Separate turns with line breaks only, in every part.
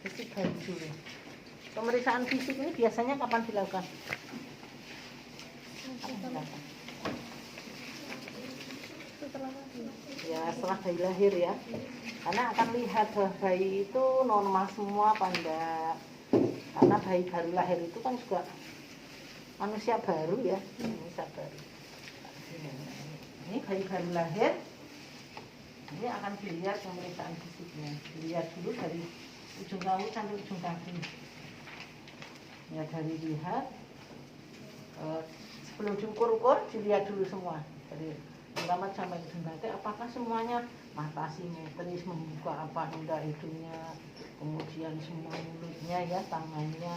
Fisik bayi dulu. Pemeriksaan fisik ini biasanya kapan dilakukan? Ya, setelah bayi lahir ya. Karena akan lihat bayi itu normal semua apa enggak. Karena bayi baru lahir itu kan juga manusia baru ya, manusia baru. Ini bayi baru lahir. Ini akan dilihat pemeriksaan fisiknya. Dilihat dulu dari ujung rambut sampai ujung kaki. Ya, dari lihat sebelum diukur-ukur dilihat dulu semua dari rambut sampai ujung kaki, apakah semuanya mata simetris, membuka apa enggak hidungnya, kemudian semua mulutnya ya, tangannya,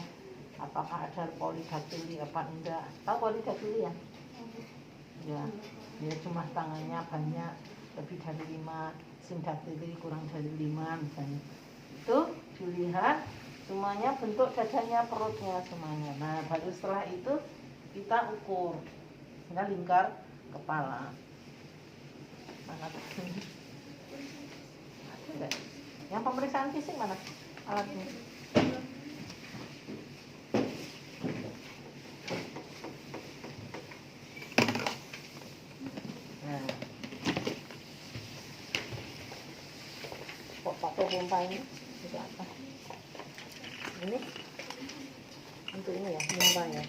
apakah ada polidaktili apa enggak. Tahu polidaktili ya? Ya, dia cuma tangannya banyak, lebih dari 5, sindaktili kurang dari 5 misalnya. Itu dilihat semuanya, bentuk dadanya, perutnya semuanya. Nah, baru setelah itu kita ukur dengan lingkar kepala. Mana yang pemeriksaan fisik mana alatnya? Nah, kok pakai pompa ini? Itu apa? Ini untuk ini ya, pompa ya.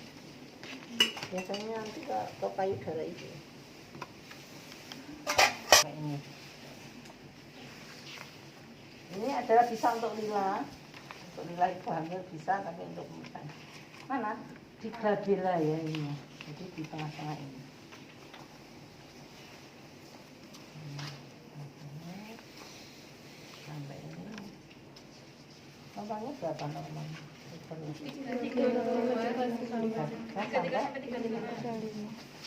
Biasanya nanti ke payudara itu. Kayak ini. Ini adalah bisa untuk lila itu hamil bisa, tapi untuk pemeriksaan mana? Di glabella ya ini. Jadi di tengah-tengah ini. Sampai ini. Normalnya berapa normalnya?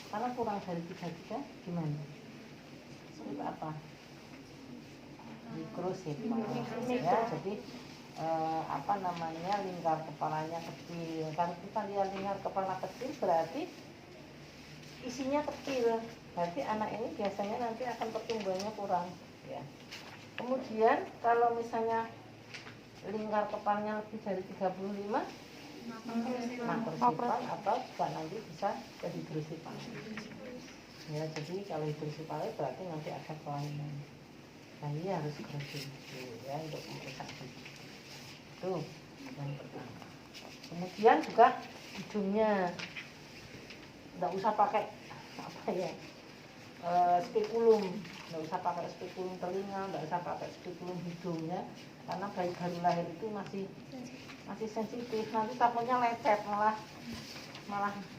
Karena kurang dari 33 gimana? Itu apa? Mikrosip ya, jadi apa namanya, lingkar kepalanya kecil. Kalau kita lihat lingkar kepala kecil berarti isinya kecil, berarti anak ini biasanya nanti akan pertumbuhannya kurang ya. Kemudian kalau misalnya lingkar kepalanya lebih dari 35 makrosipal atau juga nanti bisa ke hidrosipal ya. Jadi kalau hidrosipal berarti nanti ada kelainan. Nah, ini harus bersih ya untuk pemeriksaan itu yang pertama. Kemudian juga hidungnya nggak usah pakai apa ya, spekulum, nggak usah pakai spekulum telinga, nggak usah pakai spekulum hidungnya, karena bayi baru lahir itu masih sensitif, nanti takutnya lecet malah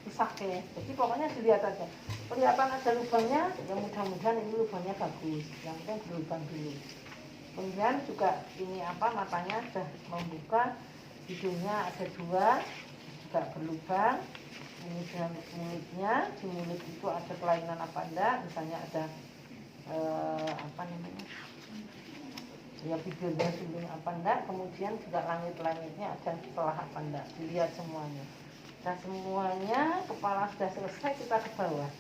rusak ya. Jadi pokoknya dilihat aja, kelihatan ada lubangnya ya, mudah-mudahan ini lubangnya bagus, yang penting berlubang dulu. Kemudian juga ini apa, matanya sudah membuka, hidungnya ada 2 juga berlubang. Kemudian mulutnya, di mulut itu ada kelainan apa enggak, misalnya ada apa namanya ya, bibirnya sulung apa enggak. Kemudian juga langit-langitnya ada celah apa enggak, dilihat semuanya. Nah, semuanya kepala sudah selesai, kita ke bawah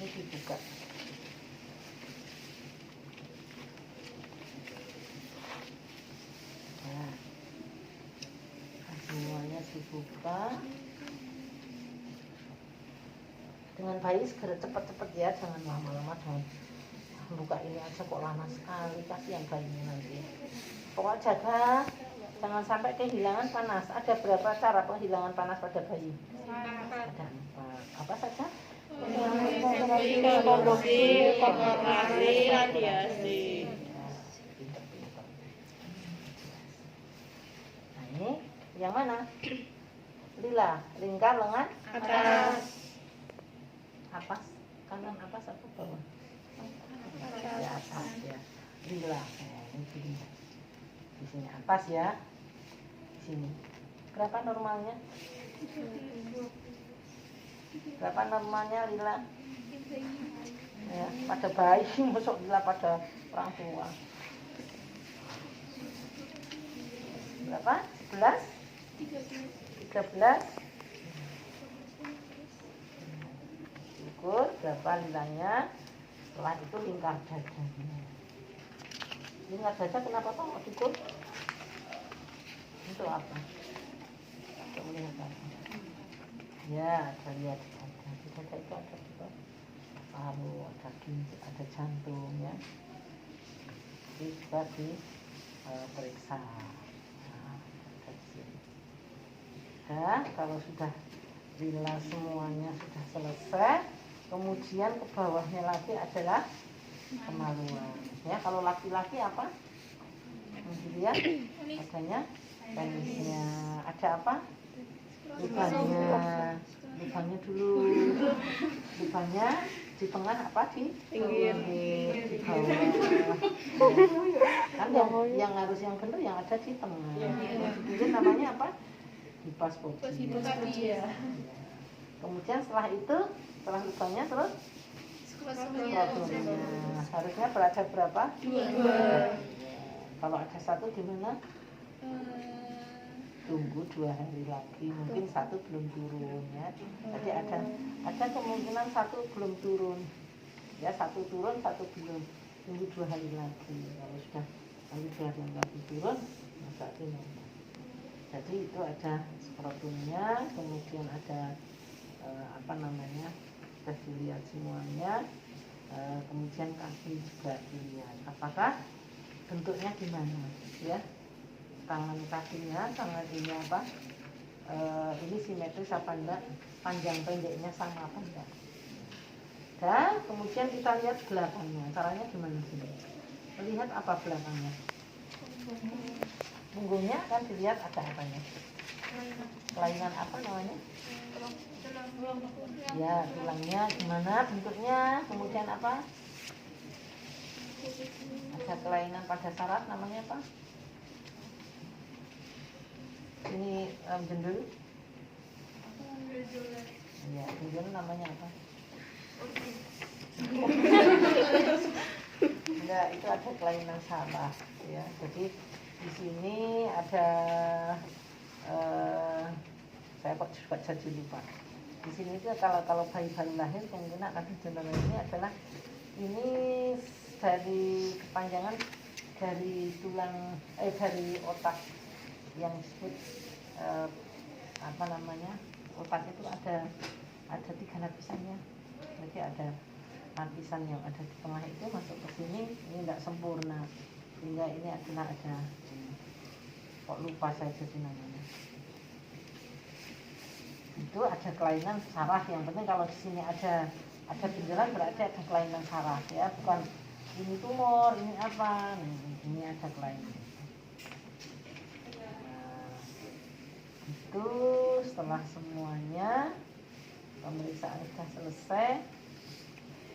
ini dibuka. Nah, semuanya dibuka. Dengan bayi segera cepat-cepat ya, jangan lama-lama, jangan buka ini aja kok lama sekali, kasihan bayinya nanti. Pokoknya jaga jangan sampai kehilangan panas. Ada berapa cara penghilangan panas pada bayi? Ada 4. Apa saja?
Konduksi, konformasi, radiasi.
Nah, ini yang mana? Lila, lingkar lengan
Atas.
atas, kanan atas atau bawah? Di atas ya. Lila, ini di sini atas ya. Di sini. Berapa normalnya? Berapa normalnya Lila? Ya, pada bayi, masuk Lila pada orang tua. Berapa? 11? 13? Ukur berapa Lilanya. Setelah itu lingkar dadanya. Lingkar dada kenapa kok diukur? itu apa? Coba lihat apa? Ya, ada lihat ada di dada itu ada juga paru, ada ginjal, ada jantung ya. Jadi juga diperiksa. Nah, ada di sini. Dan kalau sudah bila semuanya sudah selesai, kemudian ke bawahnya lagi adalah kemaluan. Ya, kalau laki-laki apa? Dilihat adanya penisnya. Ada apa? Lubangnya dulu. Lubangnya di tengah apa di pinggir di bawah. Kan yang harus yang benar yang ada di tengah. Jadi namanya apa? Hipospodia. Kemudian setelah itu, setelah lubangnya terus skrotumnya. Harusnya berada berapa? 2. Kalau ada 1 gimana? Tunggu 2 hari lagi, mungkin 1 belum turun ya. Jadi ada kemungkinan 1 belum turun. Ya, 1 turun, 1 belum. Tunggu 2 hari lagi. Kalau sudah nanti 2 hari lagi turun, berarti normal. Jadi itu ada skrotumnya, kemudian ada apa namanya? Sudah dilihat semuanya. Kemudian kaki juga dilihat. Apakah bentuknya gimana? Ya. Tangan kakinya, tangan ini apa? Ini simetris apa enggak? Panjang pendeknya sama apa enggak? Dan kemudian kita lihat belakangnya. Caranya gimana sih? Melihat apa belakangnya? Punggungnya kan dilihat ada apanya? Kelainan apa namanya? Ya, tulangnya gimana bentuknya? Kemudian apa? Ada kelainan pada saraf namanya apa? Ini jendul. Ya, jendul namanya apa? Enggak, itu ada kelainan saraf ya. Jadi di sini ada saya kok juga jadi lupa. Di sini itu kalau bayi baru lahir kemungkinan akan jendul ini adalah ini dari kepanjangan dari tulang dari otak yang disebut apa namanya, otak itu ada 3 lapisannya. Jadi ada lapisan yang ada di tengah itu masuk ke sini, ini tidak sempurna sehingga ini adalah ada kok lupa saya jadi namanya. Itu ada kelainan saraf. Yang penting kalau di sini ada benjolan berarti ada kelainan saraf ya, bukan ini tumor, ini apa, ini ada kelainan. Itu setelah semuanya pemeriksaan sudah selesai,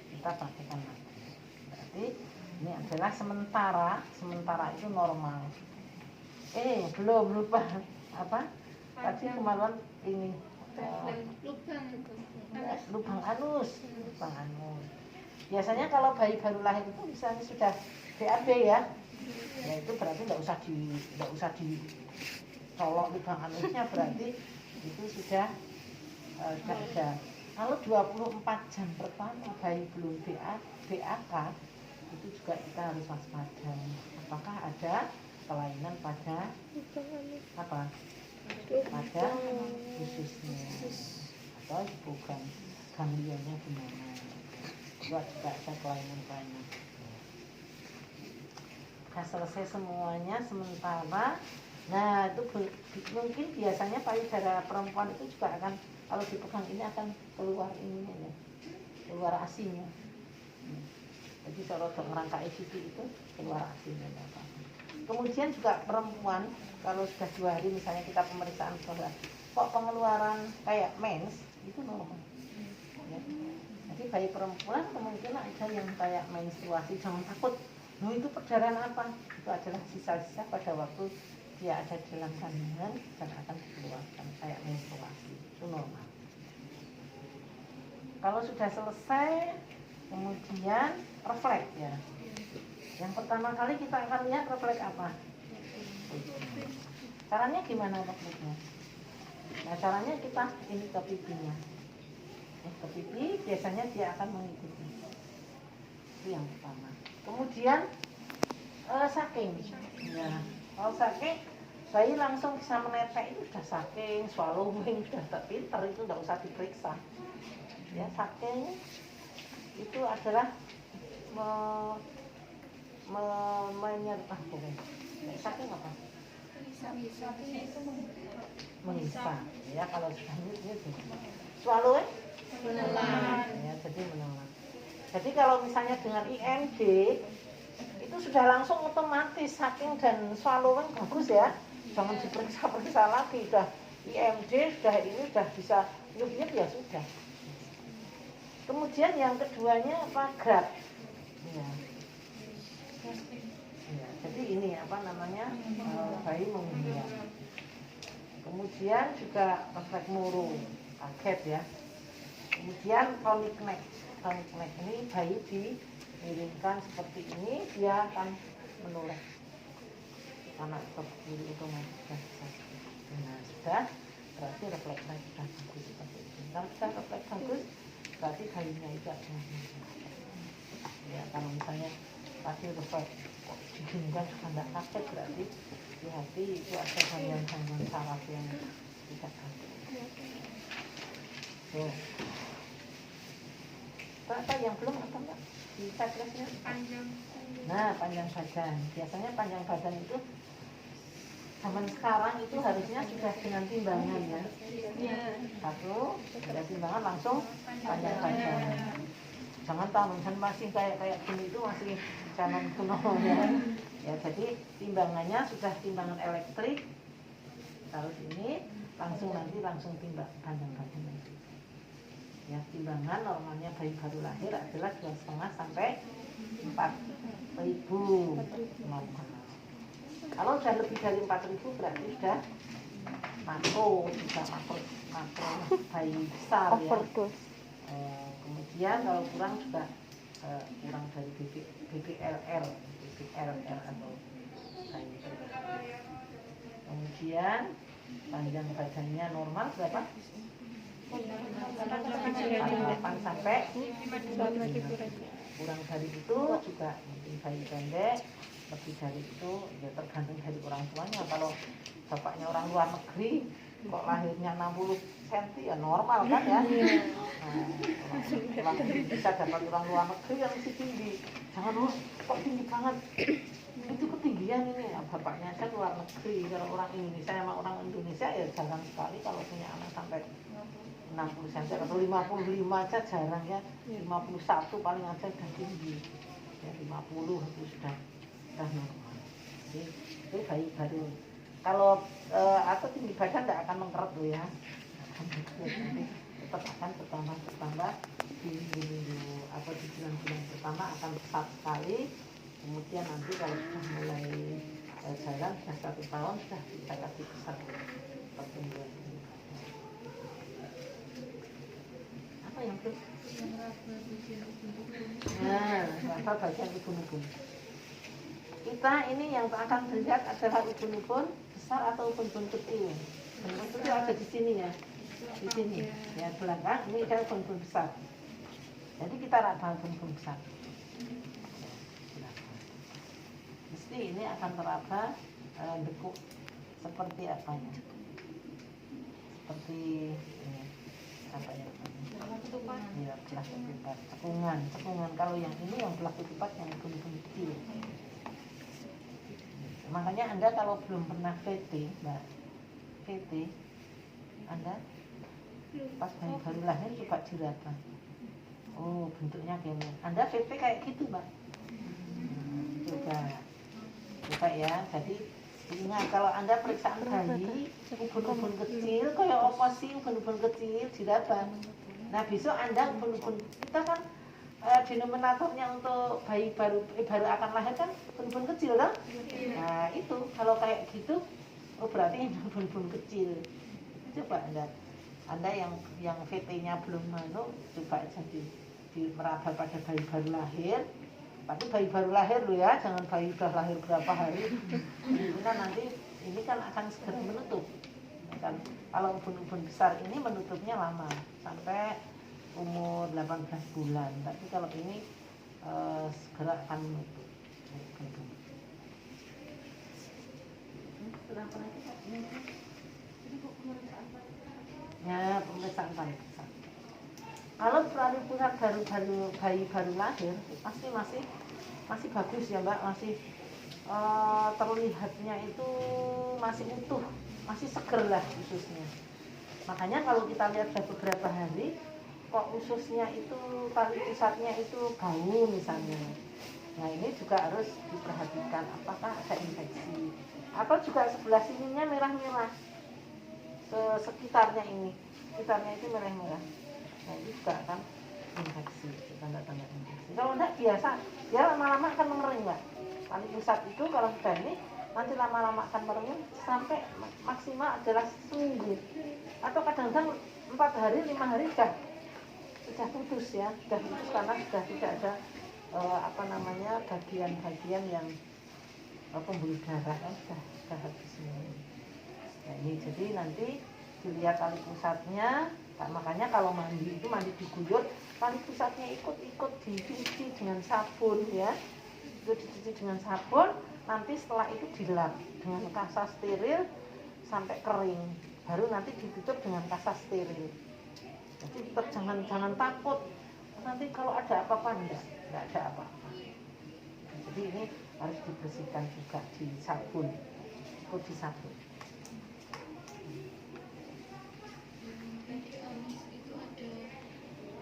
kita praktekkan lagi. Berarti ini adalah sementara itu normal. Belum lupa apa? Tadi kemaluan ini lubang anus. Biasanya kalau bayi baru lahir itu misalnya sudah BAB ya, ya itu berarti nggak usah dicolok lubang anusnya, berarti itu sudah ada. Kalau 24 jam pertama bayi belum BAK, itu juga kita harus waspada. Apakah ada kelainan pada apa? Pada ususnya atau bukan ganglionnya gimana? Juga ada kelainan-kelainan. Nah, selesai semuanya sementara. Nah, itu mungkin biasanya payudara perempuan itu juga akan, kalau dipegang ini akan keluar ininya ya, keluar asinya. Jadi kalau ngerangkai sisi itu keluar asinya apa. Kemudian juga perempuan kalau sudah 2 hari misalnya kita pemeriksaan bahwa kok pengeluaran kayak mens itu normal. Ya. Jadi bayi perempuan kemungkinan ada yang kayak menstruasi, jangan takut. Itu perdarahan apa? Itu adalah sisa-sisa pada waktu dia ada di dalam kandungan dan akan dikeluarkan kayak menstruasi, itu normal. Kalau sudah selesai, kemudian refleks ya. Yang pertama kali kita akan lihat refleks apa? Caranya gimana refleksnya? Nah, caranya kita ini ke pipinya. Ke pipi biasanya dia akan mengikuti. Itu yang pertama. Kemudian saking. Ya, kalau saking bayi langsung bisa menetek itu sudah saking swallowing, sudah tak pinter, itu nggak usah diperiksa. Ya, saking itu adalah menyerah saking apa? Mengisah. Ya, kalau sudah itu swallowing
Menelan.
ya, jadi menelan. Jadi kalau misalnya dengan IMD itu sudah langsung otomatis saking dan swallowing bagus ya, jangan diperiksa-periksa lagi, sudah IMD sudah ini sudah bisa nyup-nyup ya sudah. Kemudian yang keduanya apa? GRAD ya. Ya, jadi ini apa namanya bayi mengunyah. Kemudian juga refleks muru, kaget ya. Kemudian chronic neck ini bayi dimiringkan seperti ini, dia akan menoleh anak kiri itu nah sudah berarti refleksnya sudah bagus seperti ini. Kalau sudah refleks bagus berarti bayinya itu ada ya. Kalau misalnya tadi refleks diginikan sudah tidak kaget, berarti di hati itu ada gangguan saraf yang tidak bagus. Apa yang belum apa enggak? Di checklistnya
Panjang.
nah, panjang badan. Biasanya panjang badan itu zaman sekarang itu harusnya sudah dengan timbangan ya. Satu, ada timbangan langsung panjang badan. Jangan tangan masih kayak gini itu masih canon kuno ya. Ya, jadi timbangannya sudah timbangan elektrik. Terus ini langsung timbang panjang badan. Ya, timbangan normalnya bayi baru lahir adalah 2,5 sampai 4.000. Kalau sudah lebih dari 4.000 berarti sudah makro bayi besar ya. Kemudian kalau kurang juga kurang dari BBLR atau bayi. Kemudian panjang badannya normal berapa? 8 sampai 5. Kurang dari itu juga mungkin bayi pendek, lebih dari itu ya tergantung dari orang tuanya. Kalau bapaknya orang luar negeri kok lahirnya 60 cm ya normal kan ya. Nah, bisa dapat orang luar negeri yang masih tinggi, jangan kok tinggi banget, itu ketinggian ini ya, bapaknya kan luar negeri. Kalau orang Indonesia sama orang Indonesia ya jarang sekali kalau punya anak sampai 60 cm atau 55 aja jarang ya. 51 paling aja udah tinggi ya, 50 itu sudah normal. Jadi itu bayi baru. Kalau atau tinggi badan tidak akan mengkeret loh ya, nanti tetap akan bertambah di minggu atau di bulan-bulan pertama akan pesat sekali. Kemudian nanti kalau sudah mulai jalan sudah 1 tahun sudah bisa kasih pesat pertumbuhan. Apa yang belum? Nah, apa bagian ubun-ubun? Kita ini yang akan terlihat adalah ubun-ubun besar atau ubun-ubun kecil. Ubun-ubun kecil ada di sini ya, di sini. Ya belakang ini ada ubun-ubun besar. Jadi kita raba ubun-ubun besar. Mesti ini akan teraba dekuk seperti apa ya? Seperti apa ya? Ya, belah ketupat, cekungan. Kalau yang ini yang belah ketupat yang ubun-ubun kecil. Makanya Anda kalau belum pernah VT, Mbak, VT, Anda pas baru lahir coba diraba. Oh, bentuknya gini. Anda VT kayak gitu, Mbak. Coba ya. Jadi ingat kalau Anda periksaan bayi, ubun-ubun kecil, kayak apa sih ubun-ubun kecil diraba. Nah besok Anda ubun-ubun, kita kan denominatornya untuk bayi baru akan lahir kan ubun-ubun kecil kan? Nah itu kalau kayak gitu, oh berarti ubun-ubun kecil. Coba Anda yang VT-nya belum coba jadi meraba pada bayi baru lahir. Tapi bayi baru lahir loh ya, jangan bayi udah lahir berapa hari. Karena nanti ini kan akan segera menutup. Kan kalau ubun-ubun besar ini menutupnya lama sampai umur 18 bulan. Tapi kalau ini segera akan menutup. berapa lagi Pak? Ya, pemeriksaan balik pusat. Kalau balik pusat bayi baru lahir, pasti masih bagus ya Mbak, masih terlihatnya itu masih utuh, masih seger lah ususnya. Makanya kalau kita lihat beberapa hari, kok ususnya itu tali pusatnya itu bau misalnya. Nah ini juga harus diperhatikan apakah ada infeksi atau juga sebelah sininya merah-merah, sekitarnya itu merah-merah. Nah itu juga akan infeksi, tanda-tanda infeksi. Kalau tidak biasa, ya lama-lama akan mengering Mbak. Tali pusat itu kalau sudah ini nanti lama-lama akan mengering sampai maksimal adalah seminggu atau kadang-kadang 4 hari, 5 hari sudah putus ya, sudah putus karena sudah tidak ada bagian-bagian yang pembuluh darah kan sudah habis semua. Nah ini jadi nanti dilihat tali pusatnya. Nah, makanya kalau mandi diguyur, tali pusatnya ikut dicuci dengan sabun ya. Itu dicuci dengan sabun, nanti setelah itu dilap dengan kasa steril sampai kering. Baru nanti ditutup dengan kasa steril. Jadi tetap jangan takut. Nanti kalau ada apa-apa enggak ada apa-apa. Jadi ini harus dibersihkan juga di sabun. Ikut di sabun.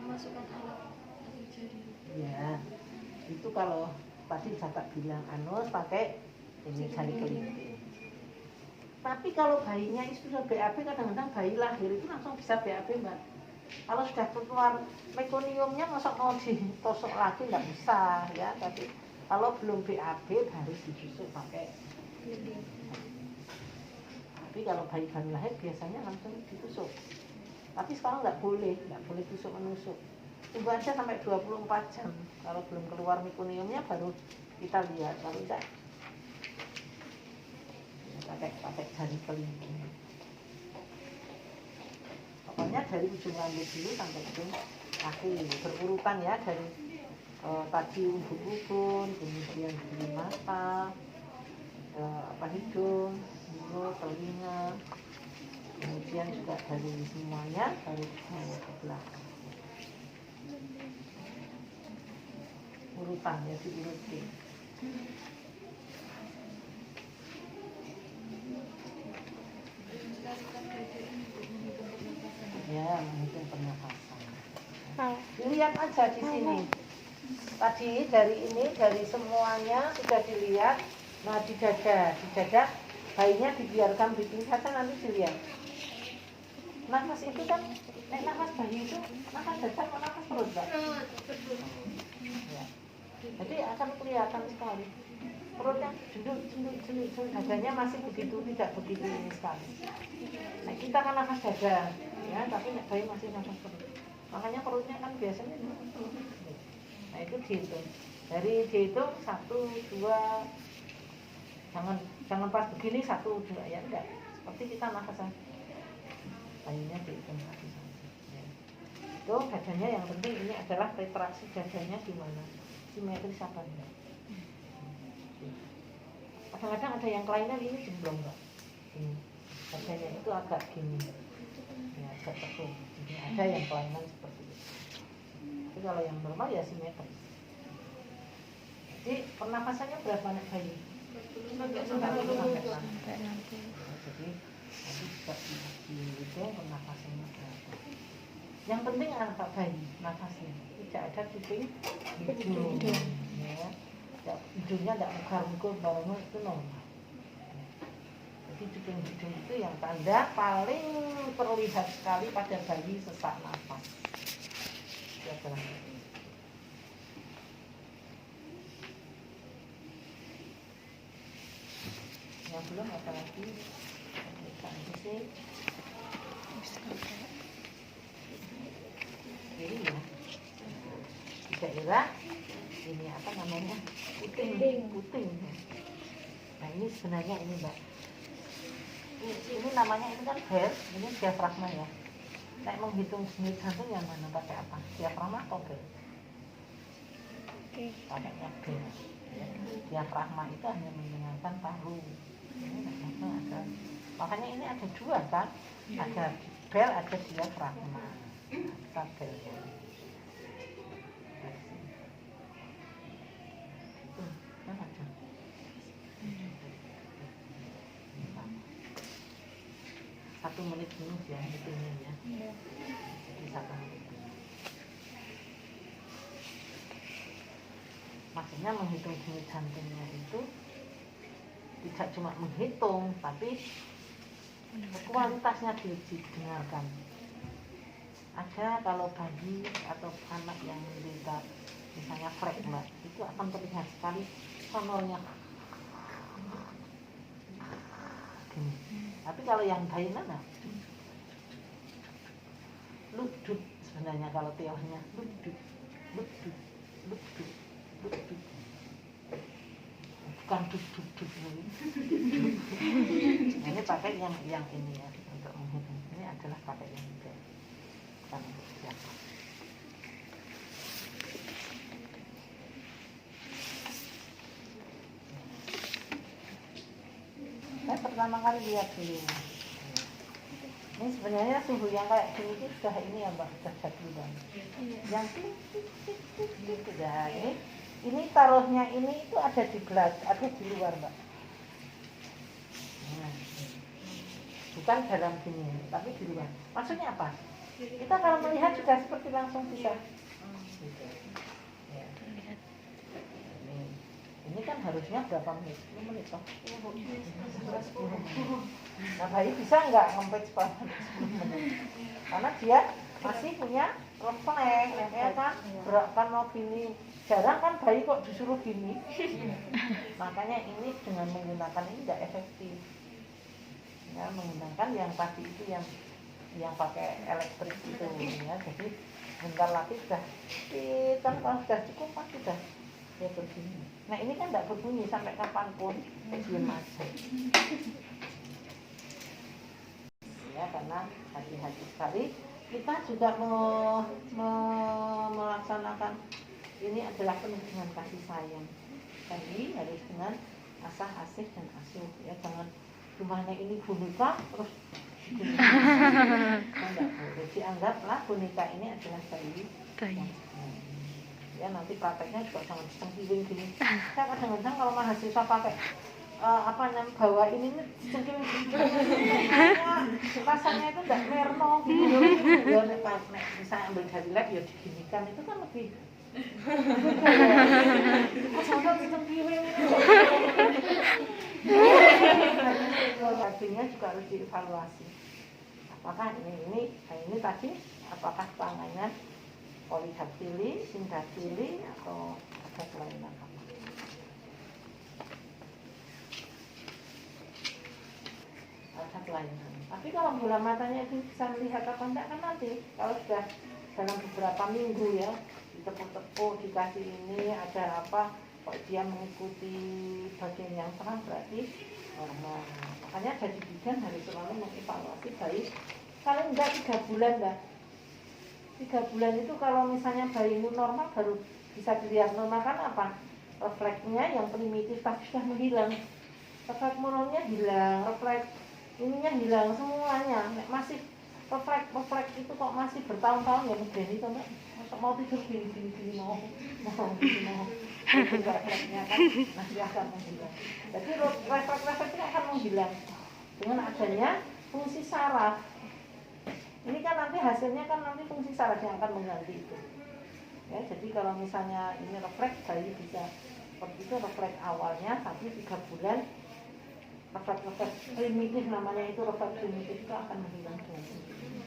Masukkan alat atau jari.
Ya, itu kalau tadi Bapak bilang anus pakai ini jari kelingking. Tapi kalau bayinya itu sudah BAB, kadang-kadang bayi lahir itu langsung bisa BAB Mbak. Kalau sudah keluar mekoniumnya masa mau ditosok lagi nggak bisa ya. Tapi kalau belum BAB harus ditusuk pakai. Tapi kalau bayi baru lahir biasanya langsung ditusuk. Tapi sekarang nggak boleh tusuk menusuk. Tunggu aja sampai 24 jam. Kalau belum keluar mekoniumnya baru kita lihat, baru enggak. Pakai jari kelingking. Pokoknya dari ujung rambut dulu sampai ujung kaki berurutan ya, dari tadi ubun-ubun, kemudian bulu mata, hidung, mulut, telinga, kemudian juga dari semuanya dari ke belakang. Urutan ya, diurutin. Ya, menghitung pernafasan. Dilihat aja di sini. Tadi dari semuanya sudah dilihat. Nah di dada bayinya dibiarkan bikin saja, nanti dilihat. Nafas itu kan, nafas bayi itu nafas dada atau nafas perut Mbak? Ya. Jadi akan kelihatan sekali. Perutnya jendul, dadanya masih begitu, tidak begitu ini sekali. Nah kita kan nafas dada, ya, tapi bayi masih nafas perut. Makanya perutnya kan biasanya. Nah itu dihitung. Dari dihitung 1, 2, jangan pas begini 1, 2 ya enggak. Seperti kita nafasan. Bayinya dihitung 1, 2. Ya. Itu dadanya yang penting ini adalah retraksi dadanya gimana, simetris apa enggak. Kadang-kadang ada yang kelainan ini jemblong Mbak. Ini dadanya itu agak gini, ya agak tekuk. Jadi ada yang kelainan seperti itu. Tapi kalau yang normal ya simetris. Jadi pernafasannya berapa anak bayi? Sampai 60. Jadi nanti juga dihitung pernafasannya berapa. Yang penting anak bayi nafasnya tidak ada kuping hidung, ya. Hidungnya tidak mugar-mugar bangun itu normal. Jadi kuping hidung itu yang tanda paling terlihat sekali pada bayi sesak nafas. Ya, yang belum apa lagi? Ini ya, di daerah ini apa namanya, puting. Nah ini sebenarnya ini Mbak, ini namanya ini kan hair, ini diafragma ya. Nah menghitung denyut jantung yang mana, pakai apa? Diafragma atau bel? Pakainya bel. Ya. Diafragma itu hanya mendengarkan paru. Makanya ini ada dua kan, ada bel, ada diafragma, ada belnya. Satu menit dulu ya, hitungnya ya. Jadi 1 menit dulu. Maksudnya menghitung denyut jantungnya itu tidak cuma menghitung, tapi kualitasnya didengarkan. Ada kalau bayi atau anak yang menderita misalnya flegma itu akan terlihat sekali sonornya gini. Tapi kalau yang bayi mana luduk, sebenarnya kalau teorinya luduk bukan duk. Nah, ini pakai yang ini ya untuk menghitung. Ini adalah pakai yang ini, bukan untuk siapa. Saya pertama kali lihat dulu. Ini sebenarnya suhu yang kayak gini itu sudah ini ya Mbak, sudah jadul banget. Yang tik sudah ini taruhnya ini itu ada di gelas, ada di luar Mbak. Nah, bukan dalam gini, tapi di luar. Maksudnya apa? Kita kalau melihat juga seperti langsung bisa. Gitu. Ya. Ini kan harusnya berapa menit? 10 menit toh? 10 menit. Nah bayi bisa nggak ngempet 10 menit? Karena dia masih punya refleks, ya kan? Gerakan mau gini. Jarang kan bayi kok disuruh gini. Makanya ini dengan menggunakan ini tidak efektif. Ya, menggunakan yang tadi itu yang pakai elektrik itu ya. Jadi bentar lagi sudah kan kalau sudah cukup pasti sudah ya berbunyi. Nah ini kan tidak berbunyi sampai kapanpun, diam aja. Ya karena hati-hati sekali kita juga melaksanakan ini adalah penuh dengan kasih sayang. Jadi harus dengan asah asih dan asuh ya, jangan rumahnya ini boneka terus tidak boleh. Dianggaplah boneka ini adalah bayi. Ya nanti prakteknya juga jangan cengkiwing gini. Saya kadang-kadang kalau mahasiswa pakai bawa ini cengkiwing gini, rasanya itu tidak merno gitu. Ya bisa ambil dari lab ya diginikan itu kan lebih. Asal cengkiwing ini. Hasilnya juga harus dievaluasi. Apakah ini tadi apakah kelainan polidaktili, sindaktili atau ada kelainan apa? Ada kelainan. Tapi kalau bola matanya itu bisa melihat apa enggak kan nanti kalau sudah dalam beberapa minggu ya ditepuk-tepuk dikasih ini ada apa kok dia mengikuti bagian yang terang berarti normal. Makanya dari bidan harus selalu mengevaluasi bayi paling enggak 3 bulan lah. 3 bulan itu kalau misalnya bayimu normal baru bisa dilihat normal kan apa? Refleksnya yang primitif tapi sudah menghilang. Refleks mononya hilang, refleks ininya hilang semuanya. Masih refleks itu kok masih bertahun-tahun ya begini itu Mbak. Mau tidur gini mau refleksnya kan masih akan menghilang. Jadi refleks itu akan menghilang dengan adanya fungsi saraf. Ini kan nanti hasilnya kan nanti fungsi saraf yang akan mengganti itu. Ya, jadi kalau misalnya ini refleks bayi bisa seperti itu refleks awalnya tapi 3 bulan refleks primitif namanya itu refleks primitif itu akan menghilang dengan sendirinya.